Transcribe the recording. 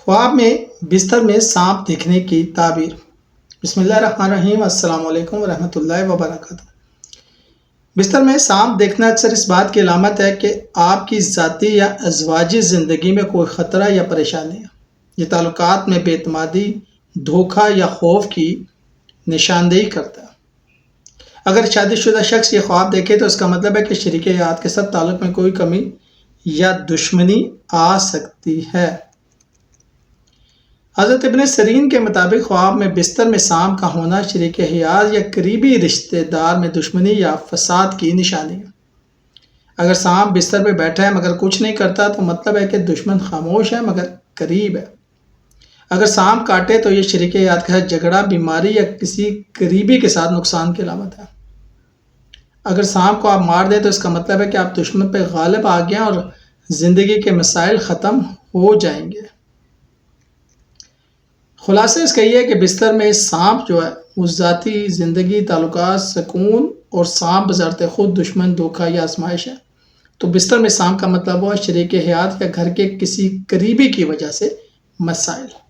خواب میں بستر میں سانپ دیکھنے کی تعبیر۔ بسم اللہ الرحمن الرحیم۔ السلام علیکم ورحمۃ اللہ وبرکاتہ۔ بستر میں سانپ دیکھنا اکثر اس بات کی علامت ہے کہ آپ کی ذاتی یا ازواجی زندگی میں کوئی خطرہ یا پریشانی ہے۔ یہ تعلقات میں بے اعتمادی، دھوکہ یا خوف کی نشاندہی کرتا ہے۔ اگر شادی شدہ شخص یہ خواب دیکھے تو اس کا مطلب ہے کہ شریک حیات کے ساتھ تعلق میں کوئی کمی یا دشمنی آ سکتی ہے۔ حضرت ابن سیرین کے مطابق خواب میں بستر میں سانپ کا ہونا شریک حیات یا قریبی رشتہ دار میں دشمنی یا فساد کی نشانی ہے۔ اگر سانپ بستر پہ بیٹھا ہے مگر کچھ نہیں کرتا تو مطلب ہے کہ دشمن خاموش ہے مگر قریب ہے۔ اگر سانپ کاٹے تو یہ شریک حیات کے ساتھ جھگڑا، بیماری یا کسی قریبی کے ساتھ نقصان کی علامت ہے۔ اگر سانپ کو آپ مار دیں تو اس کا مطلب ہے کہ آپ دشمن پہ غالب آ گئے اور زندگی کے مسائل ختم ہو جائیں گے۔ خلاصہ اس کا یہ ہے کہ بستر میں سانپ جو ہے وہ ذاتی زندگی، تعلقات، سکون اور سانپ بذات خود دشمن، دھوکہ یا آزمائش ہے۔ تو بستر میں سانپ کا مطلب ہوا شریک حیات یا گھر کے کسی قریبی کی وجہ سے مسائل۔